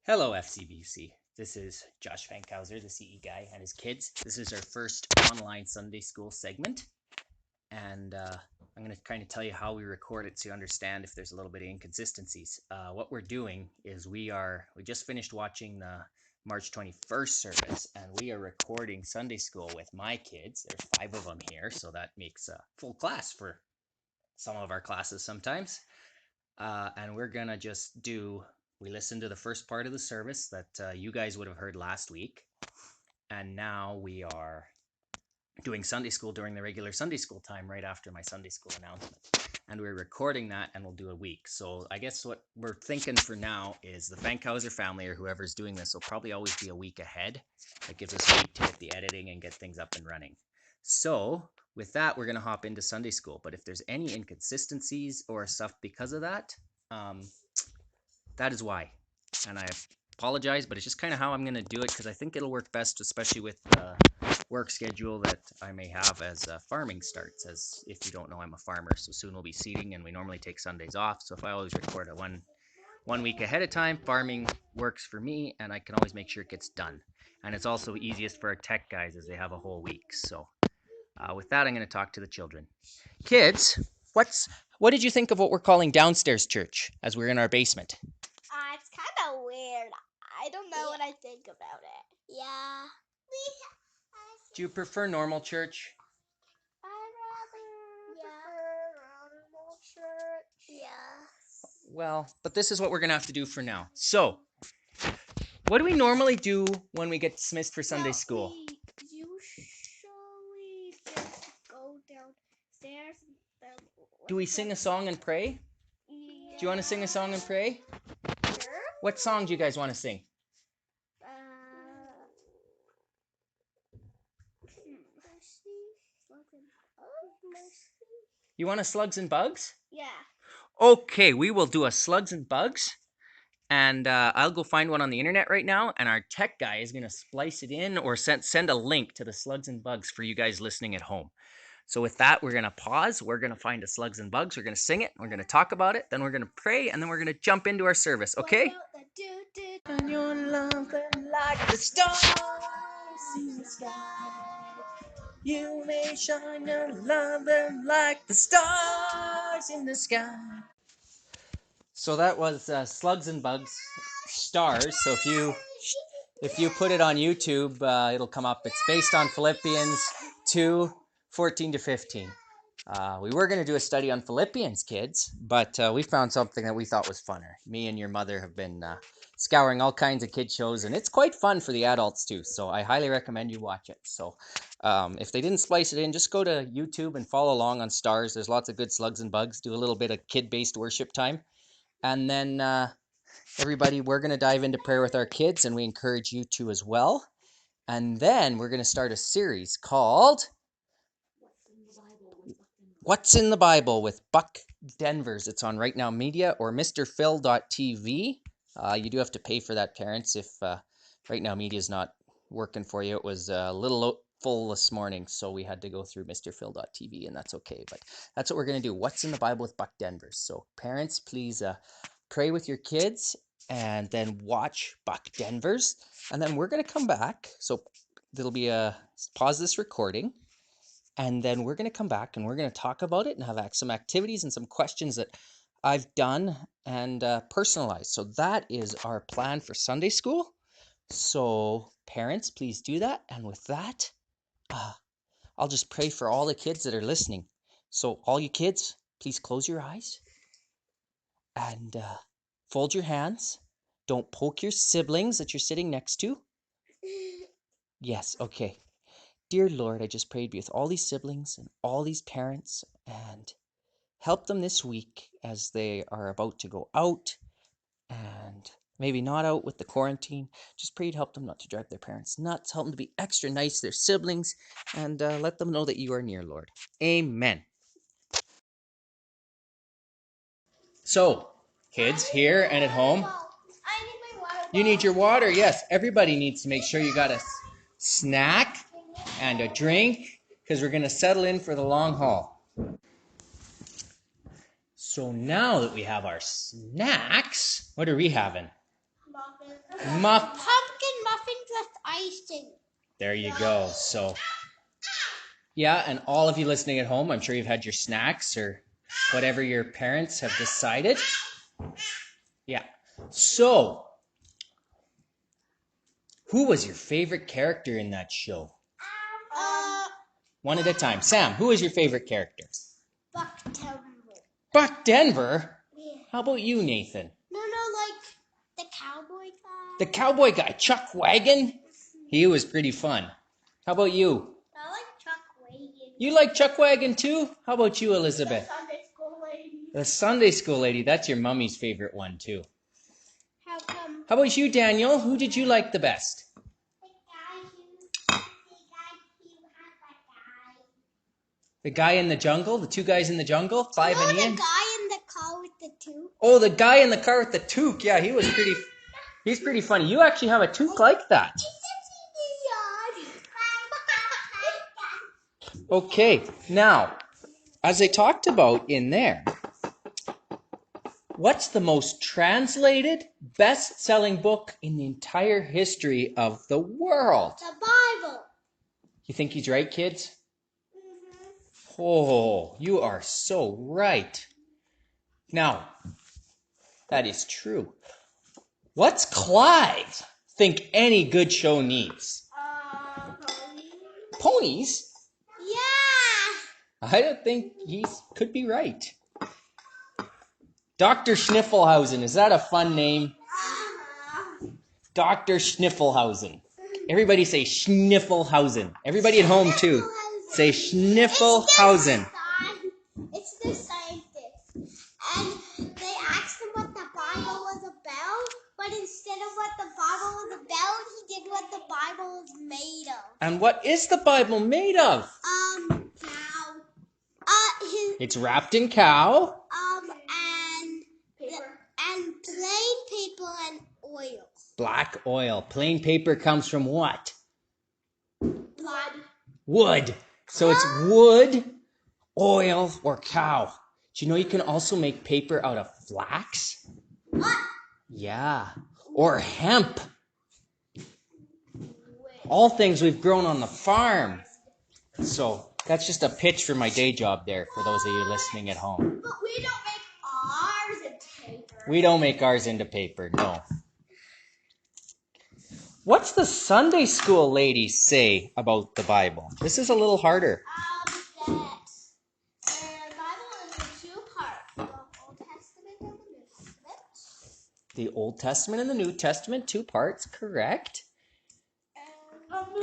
Hello, FCBC. This is Josh Fankhauser, the CE guy, and his kids. This is our first online Sunday school segment, and I'm going to kind of tell you how we record it so you understand if there's a little bit of inconsistencies. What we're doing is we just finished watching the March 21st service, and we are recording Sunday school with my kids. There's 5 of them here, so that makes a full class for some of our classes sometimes. And we're going to just we listened to the first part of the service that you guys would have heard last week. And now we are doing Sunday school during the regular Sunday school time right after my Sunday school announcement. And we're recording that and we'll do a week. So I guess what we're thinking for now is the Fankhauser family or whoever's doing this will probably always be a week ahead. That gives us a week to get the editing and get things up and running. So with that, we're going to hop into Sunday school. But if there's any inconsistencies or stuff because of that, that is why. And I apologize, but it's just kind of how I'm going to do it because I think it'll work best, especially with the work schedule that I may have as farming starts. As if you don't know, I'm a farmer, so soon we'll be seeding, and we normally take Sundays off. So if I always record it one week ahead of time, farming works for me, and I can always make sure it gets done. And it's also easiest for our tech guys as they have a whole week. So with that, I'm going to talk to the children. Kids, what did you think of what we're calling downstairs church as we're in our basement? It's kind of weird. I don't know what I think about it. Yeah. Do you prefer normal church? I'd rather prefer normal church. Yeah. Well, but this is what we're going to have to do for now. So, what do we normally do when we get dismissed for Sunday school? We usually just go downstairs. Do we sing a song and pray? Yeah. Do you want to sing a song and pray? Sure. What song do you guys want to sing? You want a Slugs and Bugs? Yeah. Okay, we will do a Slugs and Bugs. And I'll go find one on the internet right now. And our tech guy is going to splice it in or send a link to the Slugs and Bugs for you guys listening at home. So with that, we're going to pause. We're going to find a Slugs and Bugs. We're going to sing it. We're going to talk about it. Then we're going to pray. And then we're going to jump into our service. Okay? And your love like the stars in the sky. You may shine your love like the stars in the sky. So that was Slugs and Bugs Stars. So if you put it on YouTube, it'll come up. It's based on Philippians 2:14-15. We were going to do a study on Philippians, kids, but we found something that we thought was funner. Me and your mother have been scouring all kinds of kid shows, and it's quite fun for the adults too. So I highly recommend you watch it. So if they didn't splice it in, just go to YouTube and follow along on Stars. There's lots of good Slugs and Bugs. Do a little bit of kid-based worship time. And then everybody, we're going to dive into prayer with our kids, and we encourage you to as well. And then we're going to start a series called What's in the Bible with Buck Denvers. It's on Right Now Media or MrPhil.tv. You do have to pay for that, parents, if Right Now Media is not working for you. It was a little full this morning, so we had to go through MrPhil.tv, and that's okay. But that's what we're going to do. What's in the Bible with Buck Denvers. So parents, please pray with your kids and then watch Buck Denvers. And then we're going to come back. So there'll be pause this recording. And then we're going to come back and we're going to talk about it and have some activities and some questions that I've done and personalized. So that is our plan for Sunday school. So parents, please do that. And with that, I'll just pray for all the kids that are listening. So all you kids, please close your eyes and fold your hands. Don't poke your siblings that you're sitting next to. Yes, okay. Dear Lord, I just prayed with all these siblings and all these parents and help them this week as they are about to go out and maybe not out with the quarantine. Just pray to help them not to drive their parents nuts. Help them to be extra nice to their siblings and let them know that you are near, Lord. Amen. So, kids here and at home, you need your water. Yes, everybody needs to make sure you got a snack and a drink because we're going to settle in for the long haul. So now that we have our snacks, what are we having? Pumpkin muffins with icing. There you go. So, yeah, and all of you listening at home, I'm sure you've had your snacks or whatever your parents have decided. Yeah. So, who was your favorite character in that show? One at a time. Sam, who is your favorite character? Buck Denver. Buck Denver? Yeah. How about you, Nathan? No, like the cowboy guy. The cowboy guy, Chuck Wagon? He was pretty fun. How about you? I like Chuck Wagon. You like Chuck Wagon too? How about you, Elizabeth? The Sunday school lady. The Sunday school lady. That's your mummy's favorite one too. How come? How about you, Daniel? Who did you like the best? The guy in the jungle? The two guys in the jungle? Clive and Ian? The guy in the car with the toque. Oh, the guy in the car with the toque. Yeah, he's pretty funny. You actually have a toque like that. Okay, now, as I talked about in there, what's the most translated, best-selling book in the entire history of the world? The Bible. You think he's right, kids? Oh, you are so right. Now, that is true. What's Clive think any good show needs? Ponies? Yeah. I don't think he could be right. Dr. Schniffelhausen, is that a fun name? Dr. Schniffelhausen. Everybody say Schniffelhausen. Everybody at home too. Say Schniffelhausen. It's the scientist. And they asked him what the Bible was about, but instead of what the Bible was about, he did what the Bible was made of. And what is the Bible made of? Cow. It's wrapped in cow. And plain paper and oil. Black oil. Plain paper comes from what? Blood. Wood. So it's wood, oil, or cow. Do you know you can also make paper out of flax? What? Yeah. Or hemp. All things we've grown on the farm. So that's just a pitch for my day job there for those of you listening at home. But we don't make ours into paper. We don't make ours into paper, no. What's the Sunday school lady say about the Bible? This is a little harder. That the Bible is in two parts, the Old Testament and the New Testament. The Old Testament and the New Testament, 2 parts, correct.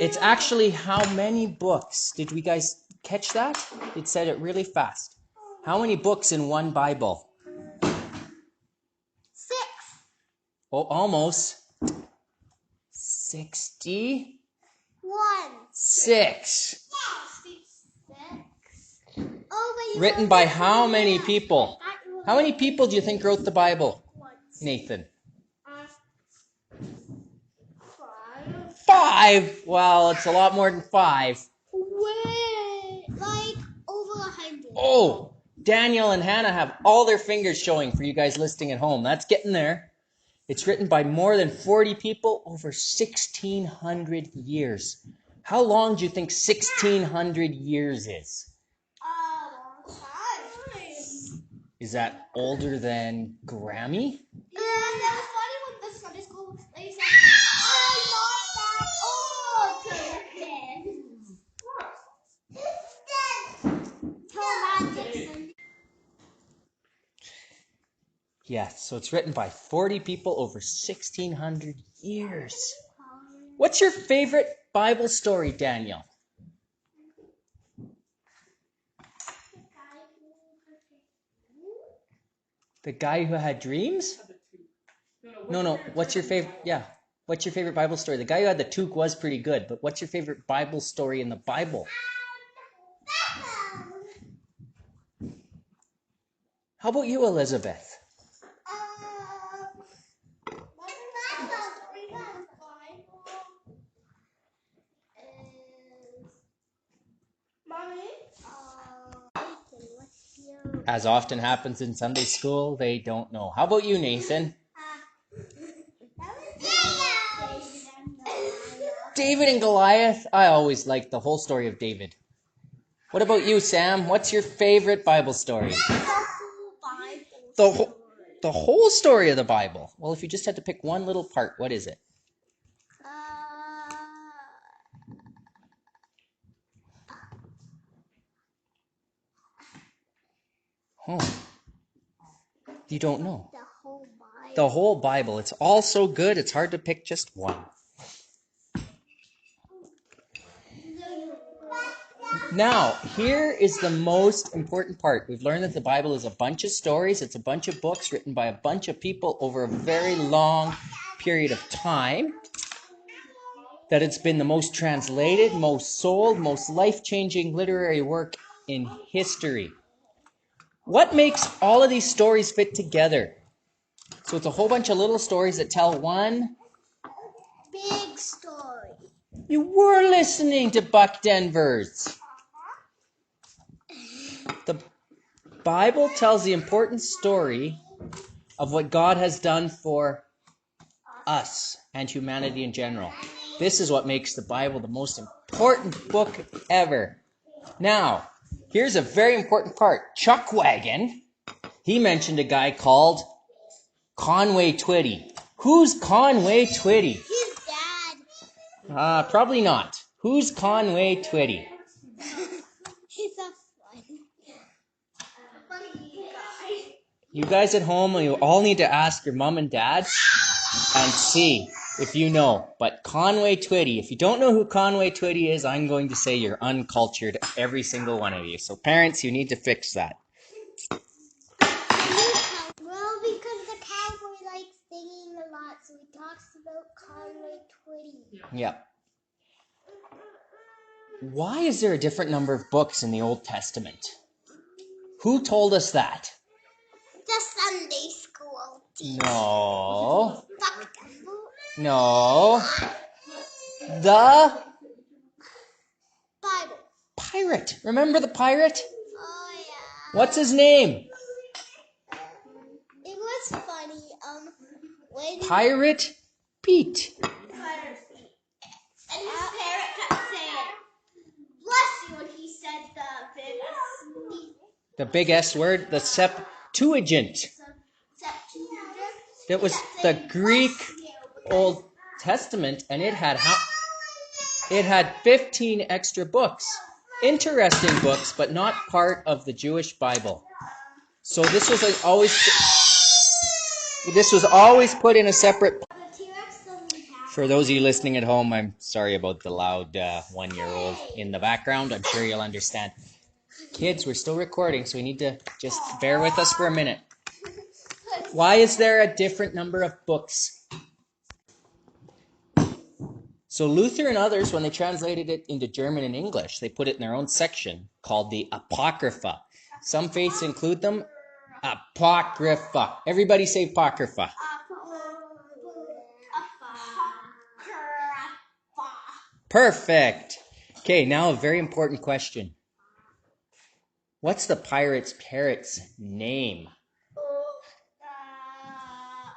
It's actually how many books? Did we guys catch that? It said it really fast. How many books in one Bible? 6. Oh, almost. 60? 1. 6. Oh, but Written by how many people? How many people do you think wrote the Bible, Nathan? 5. Well, it's a lot more than 5. Wait, like over 100. Oh, Daniel and Hannah have all their fingers showing for you guys listening at home. That's getting there. It's written by more than 40 people over 1,600 years. How long do you think 1,600 years is? Long time. Is that older than Grammy? Yeah, that was funny when the Sunday school lady said, I'm not that old. Tell that, Dixon. Yes, so it's written by 40 people over 1,600 years. What's your favorite Bible story, Daniel? The guy who had dreams? No. What's your favorite? Yeah. What's your favorite Bible story? The guy who had the toque was pretty good, but what's your favorite Bible story in the Bible? How about you, Elizabeth? As often happens in Sunday school, they don't know. How about you, Nathan? That was David and Goliath. I always liked the whole story of David. What about you, Sam? What's your favorite Bible story? The whole story of the Bible. Well, if you just had to pick one little part, what is it? Oh, you don't know. The whole Bible. The whole Bible. It's all so good, it's hard to pick just one. Now, here is the most important part. We've learned that the Bible is a bunch of stories. It's a bunch of books written by a bunch of people over a very long period of time. That it's been the most translated, most sold, most life-changing literary work in history. What makes all of these stories fit together? So it's a whole bunch of little stories that tell one big story. You were listening to Buck Denvers. The Bible tells the important story of what God has done for us and humanity in general. This is what makes the Bible the most important book ever. Now, here's a very important part. Chuck Wagon, he mentioned a guy called Conway Twitty. Who's Conway Twitty? His dad. Probably not. Who's Conway Twitty? He's a funny guy. You guys at home, you all need to ask your mom and dad and see if you know. But Conway Twitty, if you don't know who Conway Twitty is, I'm going to say you're uncultured, every single one of you. So parents, you need to fix that. Well, because the cowboy likes singing a lot, so he talks about Conway Twitty. Yep. Why is there a different number of books in the Old Testament? Who told us that? The Sunday school teacher. No. The No. The Bible. pirate. Remember the pirate? Oh, yeah. What's his name? It was funny. When Pirate Pete. and his parrot kept saying, "Bless you," when he said the big S. The big S word, the Septuagint. It was the Greek Old Testament, and it had 15 extra books. Interesting books, but not part of the Jewish Bible. So this was always put in a separate. For those of you listening at home, I'm sorry about the loud 1-year-old in the background. I'm sure you'll understand. Kids, we're still recording, so we need to just bear with us for a minute. Why is there a different number of books? So Luther and others, when they translated it into German and English, they put it in their own section called the Apocrypha. Some faiths include them. Apocrypha. Everybody say Apocrypha. Perfect. Okay, now a very important question. What's the pirate's parrot's name?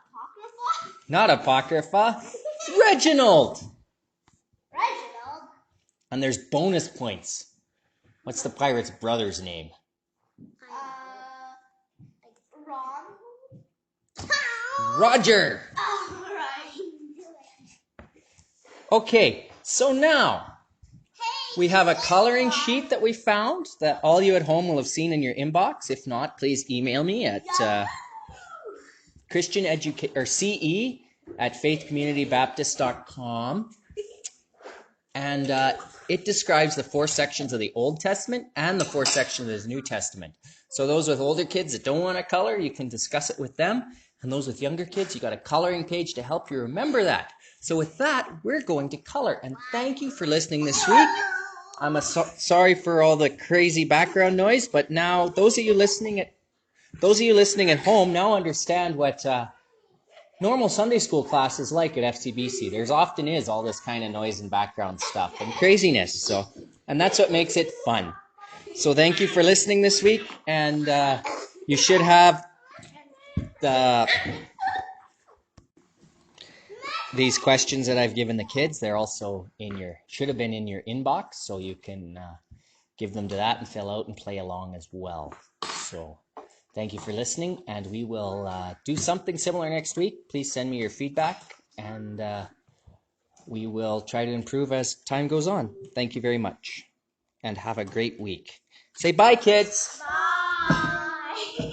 Apocrypha? Not Apocrypha. Reginald. Reginald? And there's bonus points. What's the pirate's brother's name? Ron? Roger. Oh, right. Okay, so now we have a coloring sheet that we found that all you at home will have seen in your inbox. If not, please email me at CE@faithcommunitybaptist.com. And it describes the 4 sections of the Old Testament and the 4 sections of the New Testament. So those with older kids that don't want to color, you can discuss it with them. And those with younger kids, you got a coloring page to help you remember that. So with that, we're going to color. And thank you for listening this week. I'm sorry for all the crazy background noise, but now those of you listening at home now understand what normal Sunday school class is like at FCBC. There's often is all this kind of noise and background stuff and craziness. And that's what makes it fun. So thank you for listening this week, and you should have these questions that I've given the kids, they're also should have been in your inbox, so you can give them to that and fill out and play along as well. So thank you for listening, and we will do something similar next week. Please send me your feedback, and we will try to improve as time goes on. Thank you very much, and have a great week. Say bye, kids. Bye.